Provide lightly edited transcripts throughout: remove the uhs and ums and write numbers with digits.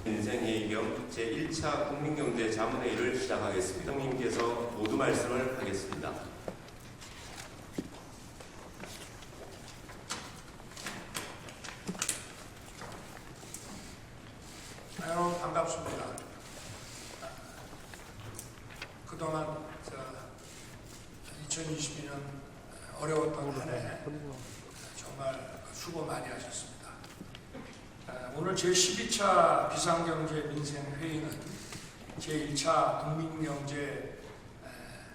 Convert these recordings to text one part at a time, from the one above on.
인생회의 겸 제1차 국민경제자문회의를 시작하겠습니다. 형님께서 모두 말씀을 하겠습니다. 여러분 반갑습니다. 그동안 2022년 어려웠던 한 해 정말 수고 많이 하셨습니다. 오늘 제12차 비상경제민생회의는 제1차 국민경제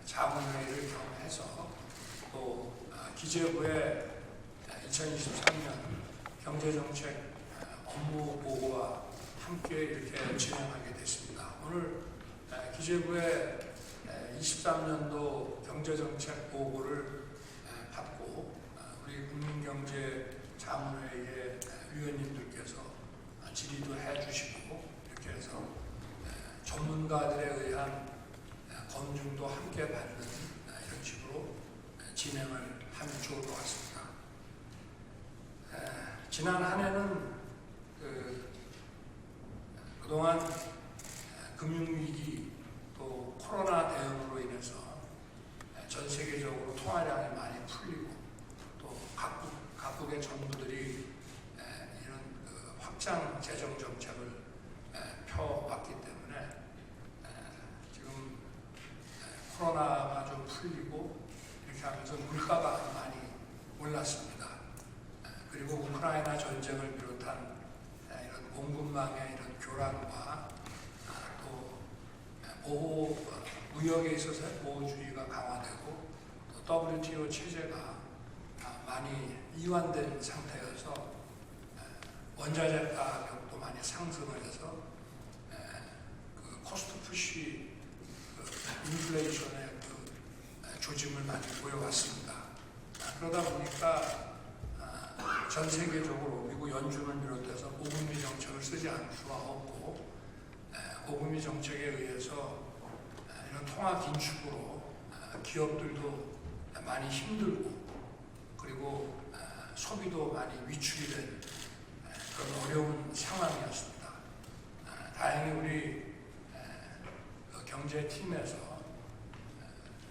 자문회의를 경험해서 또 기재부의 2023년 경제정책 업무 보고와 함께 이렇게 진행하게 됐습니다. 오늘 기재부의 23년도 경제정책 보고를 받고 우리 국민경제자문회의 위원님들께서 질의도 해주시고 이렇게 해서 전문가들에 의한 검증도 함께 받는 이런 식으로 진행을 하면 좋을 것 같습니다. 지난 한 해는 그동안 금융위기 또 코로나 대응으로 인해서 전 세계적으로 통화량이 많이 풀리고 또 각국의 정부들이 이런 확장 재정 정책을 펴왔기 때문에 지금 코로나가 좀 풀리고 이렇게 하면서 물가가 많이 올랐습니다. 그리고 우크라이나 전쟁을 비롯한 이런 공급망의 이런 교란과 또 무역에 있어서 보호주의가 강화되고 또 WTO 체제가 많이 이완된 상태여서 원자재 가격도 많이 상승을 해서 그 코스트 푸시 인플레이션의 조짐을 많이 보여왔습니다. 그러다 보니까 전 세계적으로 미국 연준을 비롯해서 고금리 정책을 쓰지 않을 수가 없고 고금리 정책에 의해서 이런 통화 긴축으로 기업들도 많이 힘들고 그리고 소비도 많이 위축이 된 그런 어려운 상황이었습니다. 다행히 우리 경제팀에서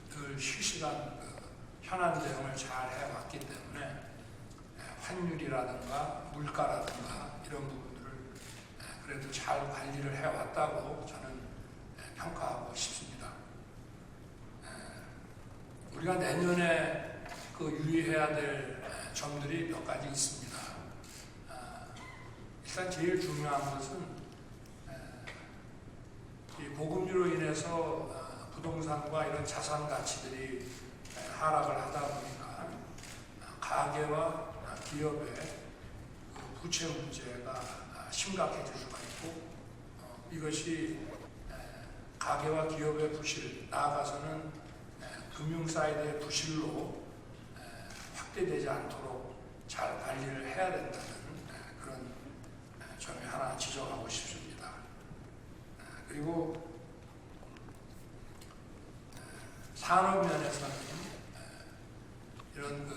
늘 실시간 현안 대응을 잘 해왔기 때문에 환율이라든가 물가라든가 이런 부분들을 그래도 잘 관리를 해왔다고 저는 평가하고 싶습니다. 우리가 내년에 유의해야 될 점들이 몇 가지 있습니다. 일단 제일 중요한 것은 이 고금리로 인해서 부동산과 이런 자산 가치들이 하락을 하다 보니까 가계와 기업의 부채 문제가 심각해질 수가 있고 이것이 가계와 기업의 부실, 나아가서는 금융 사이드의 부실로 확대되지 않도록 잘 관리를 해야 된다는 그런 점이 하나 지적하고 싶습니다. 그리고 산업 면에서는 이런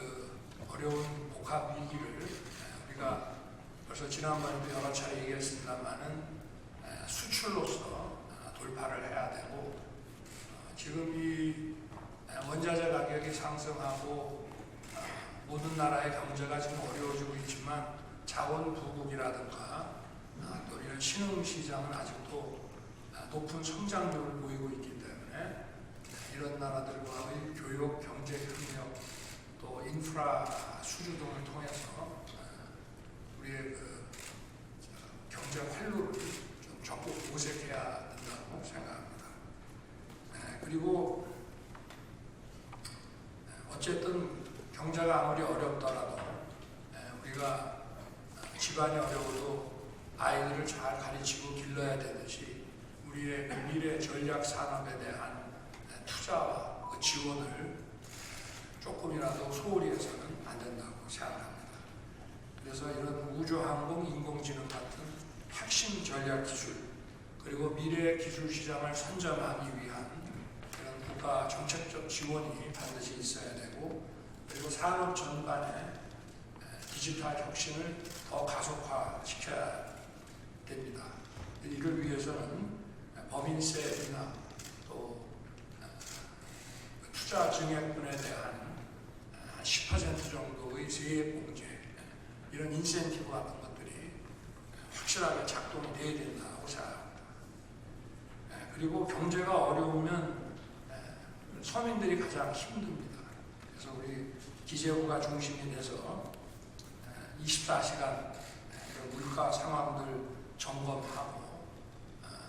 어려운 복합 위기를 우리가 벌써 지난번에도 여러 차례 얘기했습니다만은 수출로서 돌파를 해야 되고 지금 이 원자재 가격이 상승하고 모든 나라의 경제가 지금 어려워지고 있지만 자원 부국이라든가 또 이런 신흥 시장은 아직도 높은 성장률을 보이고 있기 때문에 이런 나라들과의 교육, 경제 협력 또 인프라 수주 등을 통해서 우리의 경제 활로를 좀 적극 모색해야 된다고 생각합니다. 그리고 어쨌든 경제가 아무리 어렵더라도 우리가 집안이 어려워도 아이들을 잘 가르치고 길러야 되듯이 우리의 미래 전략 산업에 대한 투자와 지원을 조금이라도 소홀히 해서는 안 된다고 생각합니다. 그래서 이런 우주항공, 인공지능 같은 핵심 전략 기술 그리고 미래의 기술 시장을 선점하기 위한 이런 국가 정책적 지원이 반드시 있어야 되고 그리고 산업 전반에 디지털 혁신을 더 가속화시켜야 됩니다. 법인세나 또 투자 증액분에 대한 10% 정도의 세액공제, 이런 인센티브 같은 것들이 확실하게 작동이 돼야 된다고 생각합니다. 그리고 경제가 어려우면 서민들이 가장 힘듭니다. 그래서 우리 기재부가 중심이 돼서 24시간 물가 상황들 점검하고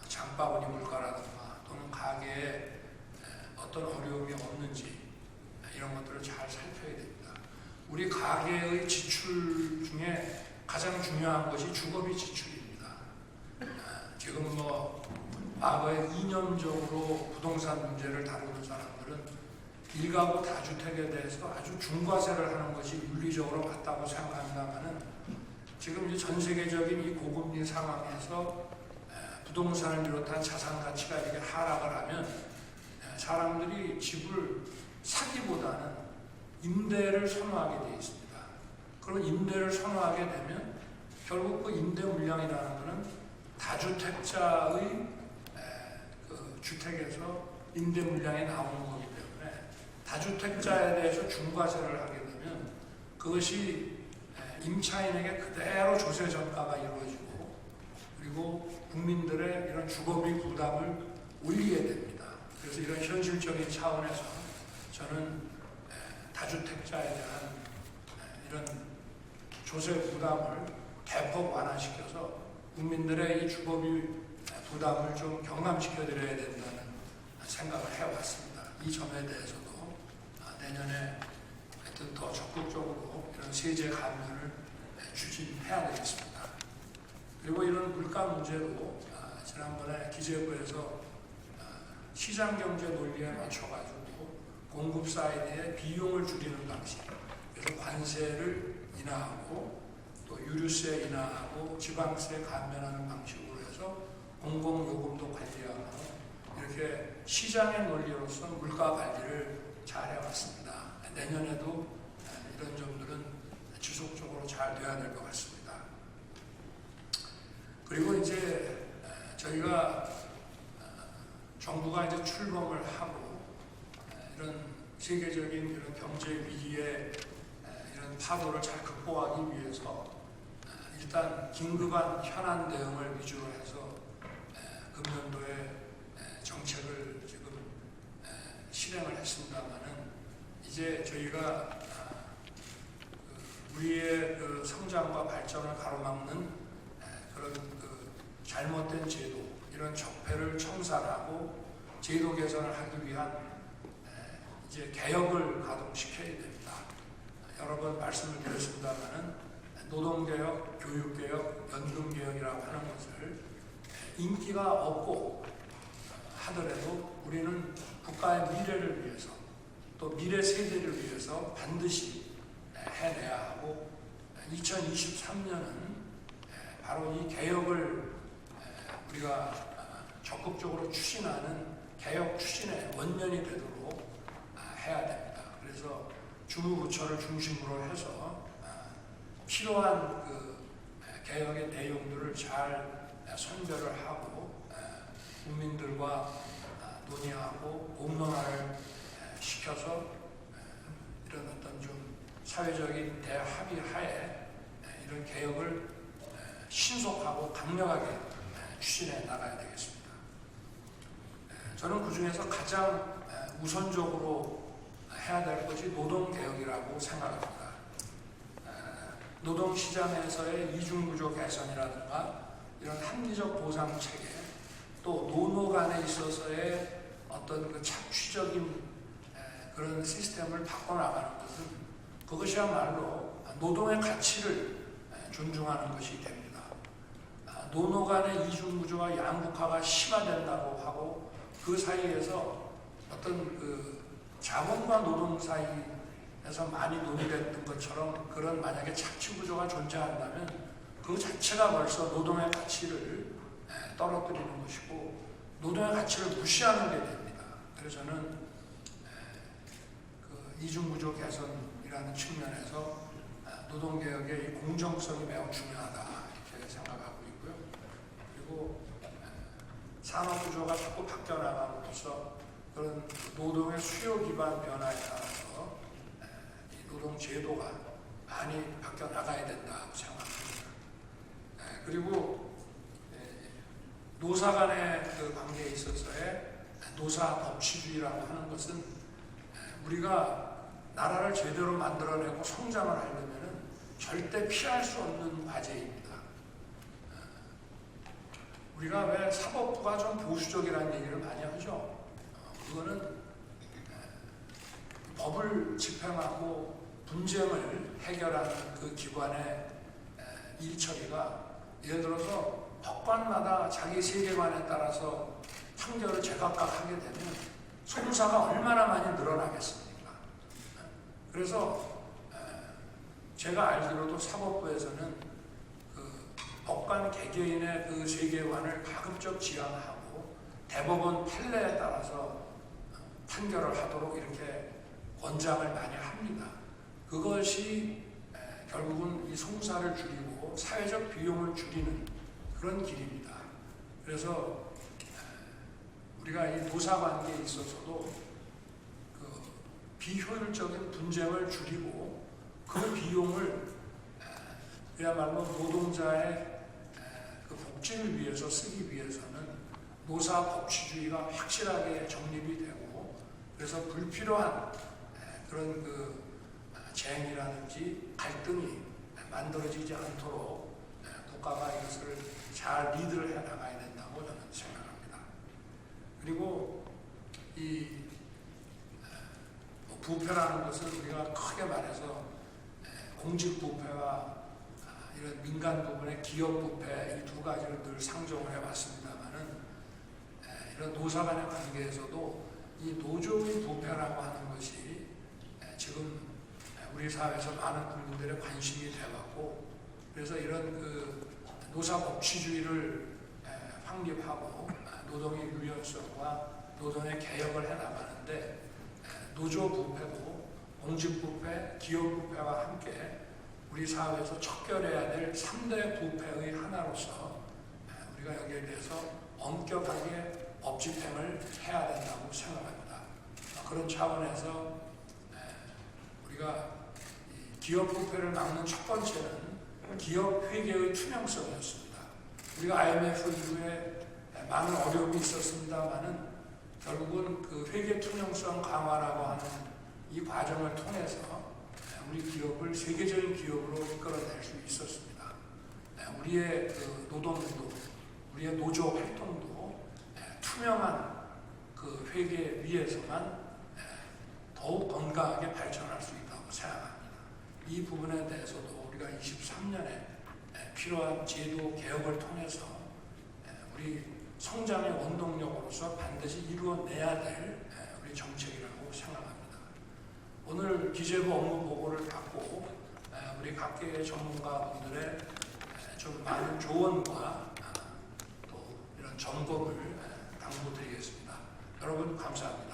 장바구니 물가라든가 또는 가게에 어떤 어려움이 없는지 이런 것들을 잘 살펴야 됩니다. 우리 가계의 지출 중에 가장 중요한 것이 주거비 지출입니다. 지금 과거에 이념적으로 부동산 문제를 다루는 사람들은 일가구 다주택에 대해서 아주 중과세를 하는 것이 윤리적으로 맞다고 생각합니다만은 지금 이제 전 세계적인 이 고금리 상황에서 부동산을 비롯한 자산 가치가 이렇게 하락을 하면 사람들이 집을 사기보다는 임대를 선호하게 되어 있습니다. 그런 임대를 선호하게 되면 결국 그 임대 물량이라는 것은 다주택자의 그 주택에서 임대 물량이 나오는 거기 때문에 다주택자에 대해서 중과세를 하게 되면 그것이 임차인에게 그대로 조세 전가가 이루어지고 그리고 국민들의 이런 주거비 부담을 올리게 됩니다. 그래서 이런 현실적인 차원에서 저는 다주택자에 대한 이런 조세 부담을 대폭 완화시켜서 국민들의 이 주거비 부담을 좀 경감시켜 드려야 된다는 생각을 해왔습니다. 이 점에 대해서도 내년에 하여튼 더 적극적으로 이런 세제 감면을 추진해야 되겠습니다. 그리고 이런 물가 문제도 지난번에 기재부에서 시장 경제 논리에 맞춰가지고 공급 사이드의 비용을 줄이는 방식, 그래서 관세를 인하하고 또 유류세 인하하고 지방세 감면하는 방식으로 해서 공공요금도 관리하고 이렇게 시장의 논리로서 물가 관리를 잘 해왔습니다. 내년에도 이런 점들은 지속적으로 잘 돼야 될 것 같습니다. 그리고 이제 저희가 정부가 이제 출범을 하고 이런 세계적인 이런 경제 위기의 이런 파도를 잘 극복하기 위해서 일단 긴급한 현안 대응을 위주로 해서 금년도에 정책을 지금 실행을 했습니다만은 이제 저희가 우리의 그 성장과 발전을 가로막는 그런 그 잘못된 제도, 이런 적폐를 청산하고 제도 개선을 하기 위한 이제 개혁을 가동시켜야 됩니다. 여러 번 말씀을 드렸습니다만은 노동개혁, 교육개혁, 연금개혁이라고 하는 것을 인기가 없고 하더라도 우리는 국가의 미래를 위해서 또 미래 세대를 위해서 반드시 해내야 하고 2023년은 바로 이 개혁을 우리가 적극적으로 추진하는 개혁 추진의 원년이 되도록 해야 됩니다. 그래서 주무부처를 중심으로 해서 필요한 그 개혁의 내용들을 잘 선별을 하고 국민들과 논의하고 공론화를 시켜서 이런 어떤 좀 사회적인 대합의 하에 이런 개혁을 신속하고 강력하게 추진해 나가야 되겠습니다. 저는 그 중에서 가장 우선적으로 해야 될 것이 노동개혁이라고 생각합니다. 노동시장에서의 이중구조 개선이라든가 이런 합리적 보상체계, 또 노노 간에 있어서의 어떤 그 착취적인 그런 시스템을 바꿔나가는 것은 그것이야말로 노동의 가치를 존중하는 것이 됩니다. 노노 간의 이중구조와 양극화가 심화된다고 하고 그 사이에서 어떤 그 자본과 노동 사이에서 많이 논의됐던 것처럼 그런 만약에 착취구조가 존재한다면 그 자체가 벌써 노동의 가치를 떨어뜨리는 것이고 노동의 가치를 무시하는 게 됩니다. 그래서 저는 그 이중구조 개선이라는 측면에서 노동개혁의 공정성이 매우 중요하다 이렇게 생각하고 있고요. 그리고 산업 구조가 자꾸 바뀌어 나감으로써 그런 노동의 수요 기반 변화에 따라서 이 노동 제도가 많이 바뀌어 나가야 된다고 생각합니다. 그리고 노사 간의 그 관계에 있어서의 노사 법치주의라고 하는 것은 우리가 나라를 제대로 만들어내고 성장을 하려면 절대 피할 수 없는 과제입니다. 우리가 왜 사법부가 좀 보수적이라는 얘기를 많이 하죠. 그거는 법을 집행하고 분쟁을 해결하는 그 기관의 일처리가 예를 들어서 법관마다 자기 세계관에 따라서 판결을 제각각 하게 되면 송사가 얼마나 많이 늘어나겠습니까? 그래서 제가 알기로도 사법부에서는 그 법관 개개인의 그 세계관을 가급적 지향하고 대법원 판례에 따라서 판결을 하도록 이렇게 권장을 많이 합니다. 그것이 결국은 이 송사를 줄이고 사회적 비용을 줄이는 그런 길입니다. 그래서 우리가 이 노사관계에 있어서도 그 비효율적인 분쟁을 줄이고 그 비용을 그야말로 노동자의 그 복지를 위해서 쓰기 위해서는 노사 법치주의가 확실하게 정립이 되고 그래서 불필요한 그런 그 쟁이라든지 갈등이 만들어지지 않도록 국가가 이것을 잘 리드를 해 나가야 된다고 저는 생각합니다. 그리고 이 부패라는 것은 우리가 크게 말해서 공직 부패와 이런 민간 부분의 기업 부패 이 두 가지를 늘 상정을 해왔습니다만은 이런 노사 간의 관계에서도 이 노조의 부패라고 하는 것이 지금 우리 사회에서 많은 국민들의 관심이 돼왔고 그래서 이런 그 노사 법치주의를 확립하고 노동의 유연성과 노동의 개혁을 해나가는데 노조 부패도 공직 부패, 기업 부패와 함께 우리 사회에서 척결해야 될 3대 부패의 하나로서 우리가 여기에 대해서 엄격하게 법 집행을 해야 된다고 생각합니다. 그런 차원에서 우리가 기업 부패를 막는 첫 번째는 기업 회계의 투명성이었습니다. 우리가 IMF 이후에 많은 어려움이 있었습니다만은 결국은 그 회계 투명성 강화라고 하는 이 과정을 통해서 우리 기업을 세계적인 기업으로 이끌어낼 수 있었습니다. 우리의 그 노동도, 우리의 노조 활동도 투명한 그 회계 위에서만 더욱 건강하게 발전할 수 있다고 생각합니다. 이 부분에 대해서도 우리가 23년에 필요한 제도 개혁을 통해서 우리 성장의 원동력으로서 반드시 이루어내야 될 우리 정책이라고 생각합니다. 오늘 기재부 업무 보고를 받고 우리 각계의 전문가분들의 좀 많은 조언과 또 이런 점검을 당부드리겠습니다. 여러분 감사합니다.